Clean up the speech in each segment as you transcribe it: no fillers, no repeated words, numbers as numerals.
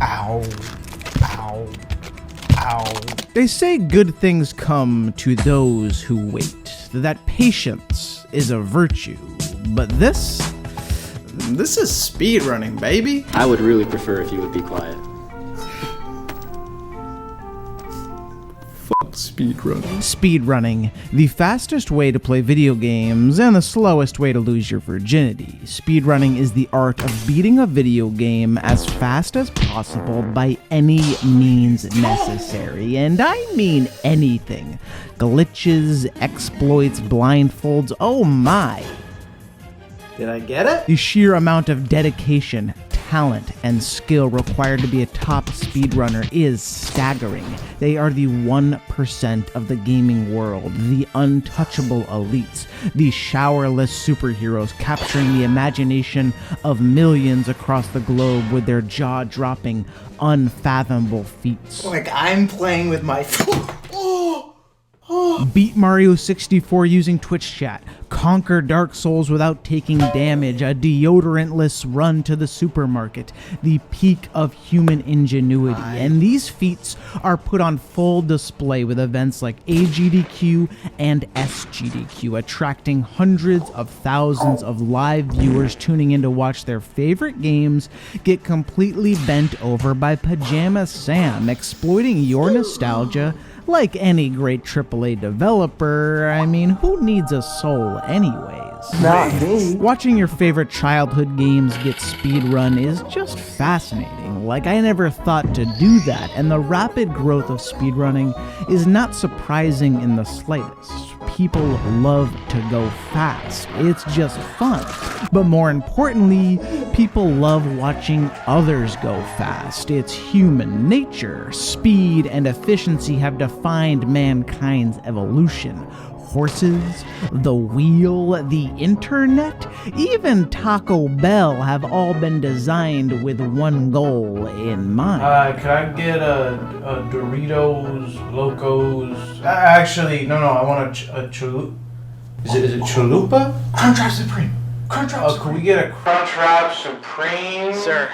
Ow. Ow. Ow. They say good things come to those who wait, that patience is a virtue, but this is speedrunning, baby. I would really prefer if you would be quiet. Speedrunning. Speedrunning, the fastest way to play video games and the slowest way to lose your virginity. Speedrunning is the art of beating a video game as fast as possible by any means necessary, and I mean anything. Glitches, exploits, blindfolds, oh my. Did I get it? The sheer amount of dedication, talent, and skill required to be a top speedrunner is staggering. They are the 1% of the gaming world, the untouchable elites, the showerless superheroes capturing the imagination of millions across the globe with their jaw-dropping, unfathomable feats. Like I'm playing with my Beat Mario 64 using Twitch chat, conquer Dark Souls without taking damage, a deodorantless run to the supermarket, the peak of human ingenuity. And these feats are put on full display with events like AGDQ and SGDQ, attracting hundreds of thousands of live viewers tuning in to watch their favorite games get completely bent over by Pajama Sam, exploiting your nostalgia. Like any great AAA developer, I mean, who needs a soul anyways? Not me. Watching your favorite childhood games get speedrun is just fascinating. Like, I never thought to do that, and the rapid growth of speedrunning is not surprising in the slightest. People love to go fast. It's just fun. But more importantly, people love watching others go fast. It's human nature. Speed and efficiency have defined mankind's evolution. Horses, the wheel, the internet, even Taco Bell have all been designed with one goal in mind. Could I get a Doritos, Locos? Actually, no, I want a chalupa. Is it chalupa? Crunchwrap Supreme. Crunchwrap Supreme. Could we get a Crunchwrap Supreme? Sir,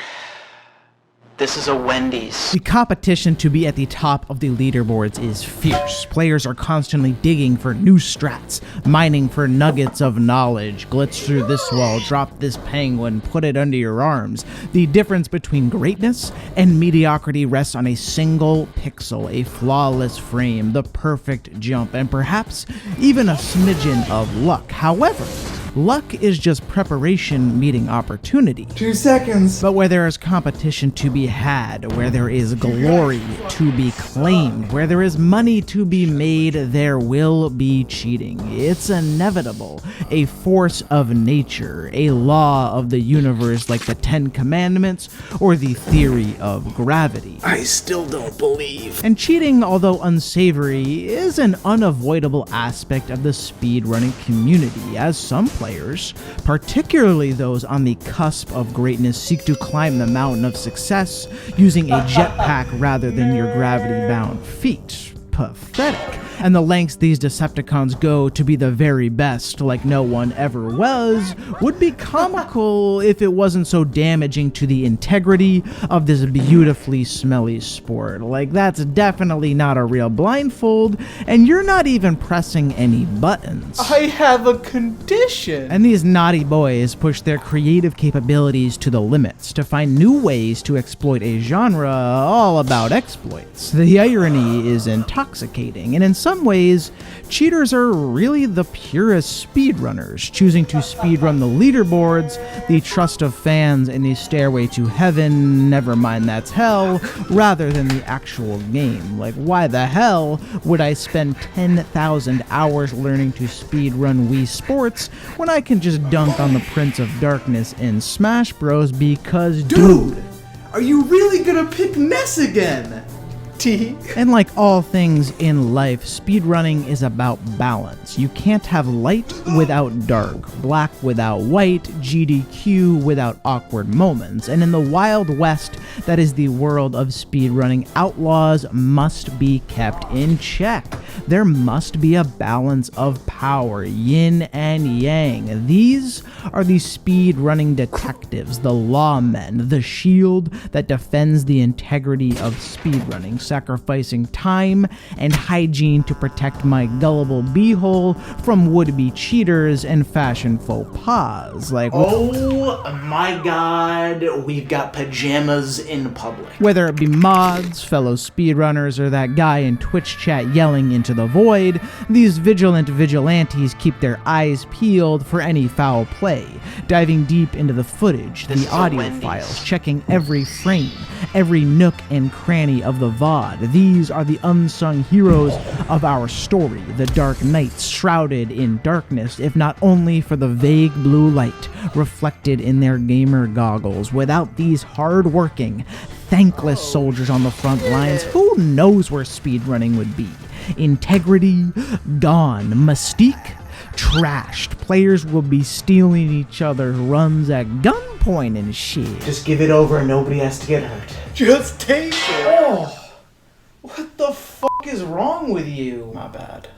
this is a Wendy's. The competition to be at the top of the leaderboards is fierce. Players are constantly digging for new strats, mining for nuggets of knowledge. Glitch through this wall, drop this penguin, put it under your arms. The difference between greatness and mediocrity rests on a single pixel, a flawless frame, the perfect jump, and perhaps even a smidgen of luck. However, luck is just preparation meeting opportunity. 2 seconds. But where there is competition to be had, where there is glory to be claimed, where there is money to be made, there will be cheating. It's inevitable, a force of nature, a law of the universe like the 10 Commandments or the theory of gravity. I still don't believe. And cheating, although unsavory, is an unavoidable aspect of the speedrunning community, as some players, particularly those on the cusp of greatness, seek to climb the mountain of success using a jetpack rather than your gravity-bound feet. Pathetic. And the lengths these Decepticons go to be the very best, like no one ever was, would be comical if it wasn't so damaging to the integrity of this beautifully smelly sport. Like, that's definitely not a real blindfold, and you're not even pressing any buttons. I have a condition. And these naughty boys push their creative capabilities to the limits to find new ways to exploit a genre all about exploits. The irony is intoxicating, and in some ways, cheaters are really the purest speedrunners, choosing to speedrun the leaderboards, the trust of fans, and the stairway to heaven, never mind that's hell, rather than the actual game. Like, why the hell would I spend 10,000 hours learning to speedrun Wii Sports when I can just dunk on the Prince of Darkness in Smash Bros? Because, Dude, are you really gonna pick Ness again? And like all things in life, speedrunning is about balance. You can't have light without dark, black without white, GDQ without awkward moments. And in the Wild West, that is the world of speedrunning, outlaws must be kept in check. There must be a balance of power, yin and yang. These are the speedrunning detectives, the lawmen, the shield that defends the integrity of speedrunning, sacrificing time and hygiene to protect my gullible beehole from would-be cheaters and fashion faux pas. Like, Oh my god, we've got pajamas in public. whether it be mods, fellow speedrunners, or that guy in Twitch chat yelling into the void, these vigilant vigilantes keep their eyes peeled for any foul play, diving deep into the footage, the audio files, checking every frame, every nook and cranny of the VOD. These are the unsung heroes of our story, the dark nights shrouded in darkness, if not only for the vague blue light reflected in their gamer goggles. Without these hard-working, thankless soldiers on the front lines, who knows where speedrunning would be? Integrity gone, mystique trashed. Players will be stealing each other's runs at gunpoint and shit. Just give it over and nobody has to get hurt. Just take it. Oh, what the fuck is wrong with you? My bad.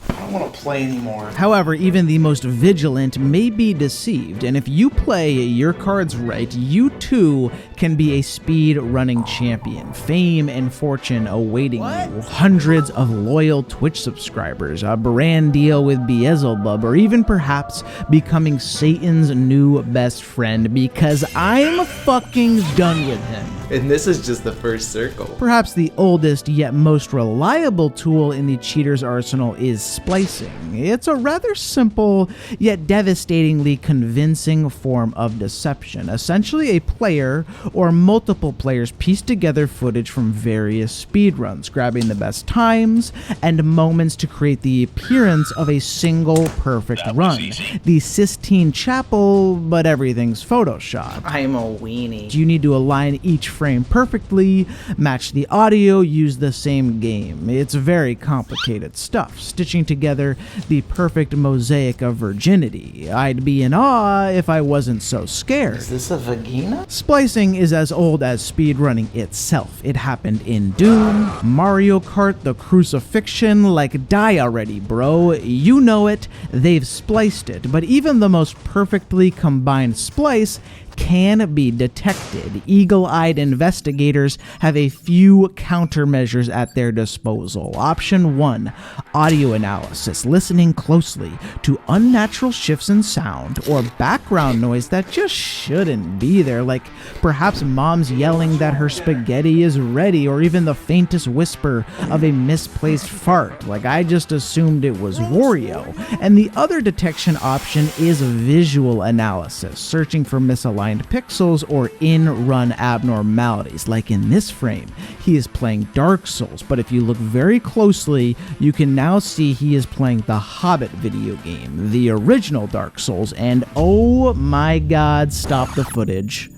I don't want to play anymore. However, even the most vigilant may be deceived, and if you play your cards right, you too can be a speed-running champion. Fame and fortune awaiting you. Hundreds of loyal Twitch subscribers, a brand deal with Beelzebub, or even perhaps becoming Satan's new best friend, because I'm fucking done with him. And this is just the first circle. Perhaps the oldest yet most reliable tool in the cheater's arsenal is splicing. It's a rather simple yet devastatingly convincing form of deception. Essentially, a player or multiple players piece together footage from various speedruns, grabbing the best times and moments to create the appearance of a single perfect run. The Sistine Chapel, but everything's photoshopped. I'm a weenie. You need to align each frame perfectly, match the audio, use the same game. It's very complicated stuff, stitching together the perfect mosaic of virginity. I'd be in awe if I wasn't so scared. Is this a vagina? Splicing is as old as speedrunning itself. It happened in Doom, Mario Kart, the Crucifixion, like die already, bro. You know it, they've spliced it, but even the most perfectly combined splice can be detected. Eagle-eyed investigators have a few countermeasures at their disposal. Option 1, audio analysis, listening closely to unnatural shifts in sound or background noise that just shouldn't be there, like perhaps mom's yelling that her spaghetti is ready, or even the faintest whisper of a misplaced fart, like I just assumed it was Wario. And the other detection option is visual analysis, searching for misaligned pixels or in-run abnormalities. Like in this frame, he is playing Dark Souls, but if you look very closely, you can now see he is playing the Hobbit video game, the original Dark Souls, and oh my god, stop the footage.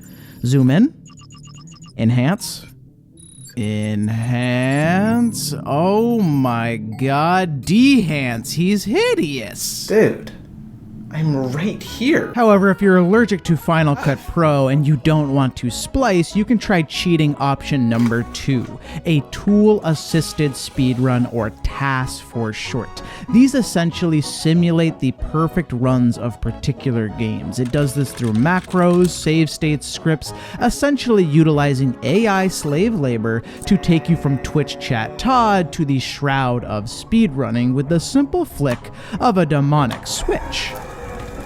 Zoom in. Enhance. Enhance. Oh my god, dehance. He's hideous. Dude, I'm right here. However, if you're allergic to Final Cut Pro and you don't want to splice, you can try cheating option number 2, a Tool Assisted Speedrun, or TAS for short. These essentially simulate the perfect runs of particular games. It does this through macros, save states, scripts, essentially utilizing AI slave labor to take you from Twitch chat Todd to the shroud of speedrunning with the simple flick of a demonic switch.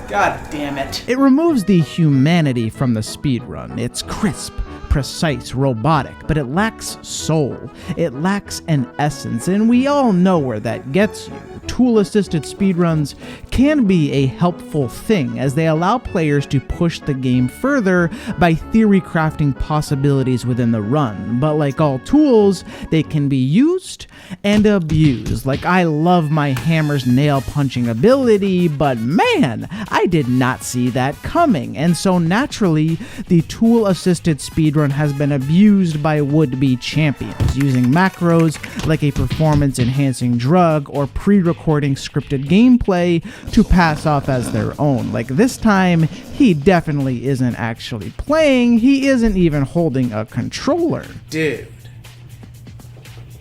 God damn it. It removes the humanity from the speedrun. It's crisp, precise, robotic, but it lacks soul. It lacks an essence, and we all know where that gets you. Tool-assisted speedruns can be a helpful thing, as they allow players to push the game further by theory crafting possibilities within the run. But like all tools, they can be used and abused. Like, I love my hammer's nail punching ability, but man, I did not see that coming. And so naturally, the tool-assisted speedrun has been abused by would-be champions, using macros like a performance-enhancing drug or pre-recording scripted gameplay to pass off as their own. Like this time, he definitely isn't actually playing, he isn't even holding a controller. Dude.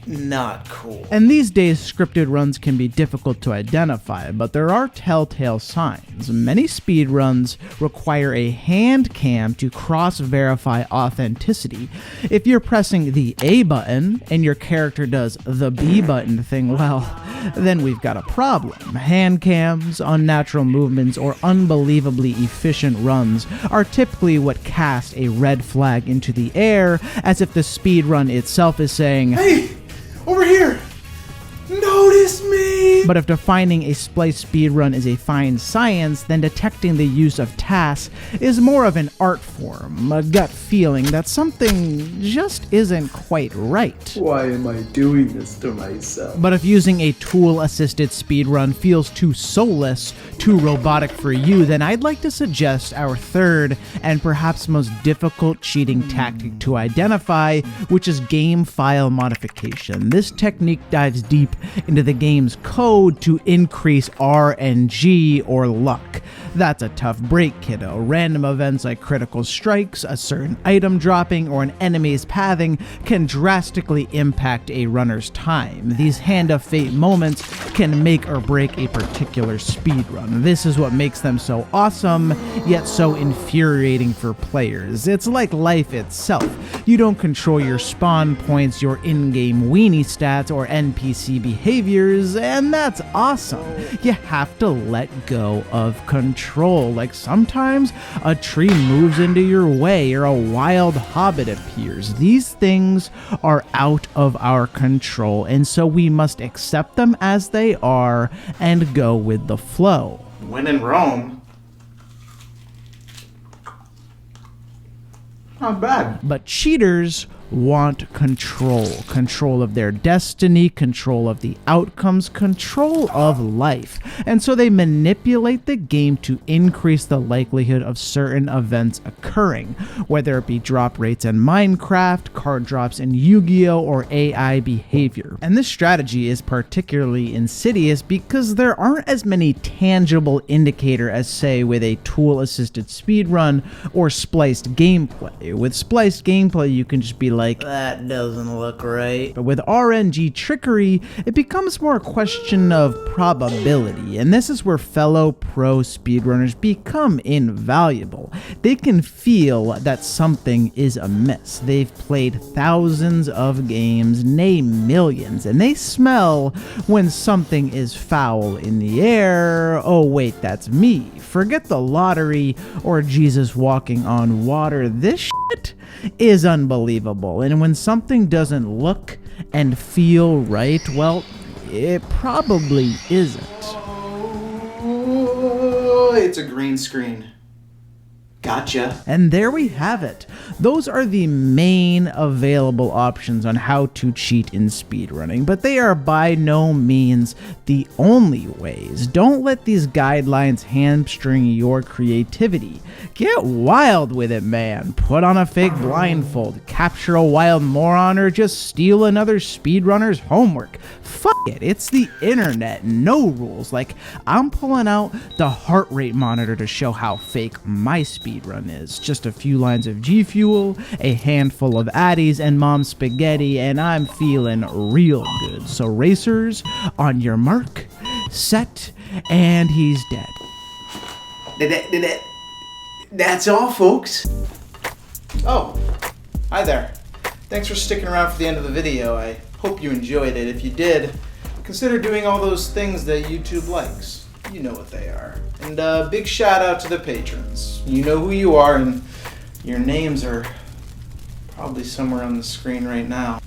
not cool. And these days, scripted runs can be difficult to identify, but there are telltale signs. Many speedruns require a hand cam to cross-verify authenticity. If you're pressing the A button and your character does the B button thing, well, then we've got a problem. Hand cams, unnatural movements, or unbelievably efficient runs are typically what cast a red flag into the air, as if the speedrun itself is saying, Hey! Over here! Notice me! But if defining a spliced speedrun is a fine science, then detecting the use of tasks is more of an art form, a gut feeling that something just isn't quite right. Why am I doing this to myself? But if using a Tool Assisted Speedrun feels too soulless, too robotic for you, then I'd like to suggest our third and perhaps most difficult cheating tactic to identify, which is game file modification. This technique dives deep into the game's code to increase RNG, or luck. That's a tough break, kiddo. Random events like critical strikes, a certain item dropping, or an enemy's pathing can drastically impact a runner's time. These hand of fate moments can make or break a particular speedrun. This is what makes them so awesome, yet so infuriating for players. It's like life itself. You don't control your spawn points, your in-game weenie stats, or NPC behaviors, and that's awesome. You have to let go of control. Like sometimes a tree moves into your way or a wild hobbit appears. These things are out of our control, and so we must accept them as they are and go with the flow. When in Rome. Not bad. But cheaters want control of their destiny, control of the outcomes, control of life. And so they manipulate the game to increase the likelihood of certain events occurring, whether it be drop rates in Minecraft, card drops in Yu-Gi-Oh, or AI behavior. And this strategy is particularly insidious because there aren't as many tangible indicators as, say, with a tool-assisted speedrun or spliced gameplay. With spliced gameplay, you can just be like, That doesn't look right. but with RNG trickery, it becomes more a question of probability, and this is where fellow pro speedrunners become invaluable. They can feel that something is amiss. They've played thousands of games, nay millions, and they smell when something is foul in the air. Oh wait, that's me. Forget the lottery or Jesus walking on water. This shit is unbelievable. And when something doesn't look and feel right, well, it probably isn't. Oh, it's a green screen. Gotcha. And there we have it. Those are the main available options on how to cheat in speedrunning, but they are by no means the only ways. Don't let these guidelines hamstring your creativity. Get wild with it, man. Put on a fake blindfold, capture a wild moron, or just steal another speedrunner's homework. Fuck it, it's the internet, no rules. Like, I'm pulling out the heart rate monitor to show how fake my speedrun is. Just a few lines of G Fuel, a handful of Addies, and mom's spaghetti, and I'm feeling real good. So racers, on your mark, set, and he's dead. That's all, folks. Oh, hi there. Thanks for sticking around for the end of the video. I hope you enjoyed it. If you did, consider doing all those things that YouTube likes. You know what they are. And big shout out to the patrons. You know who you are, and your names are probably somewhere on the screen right now.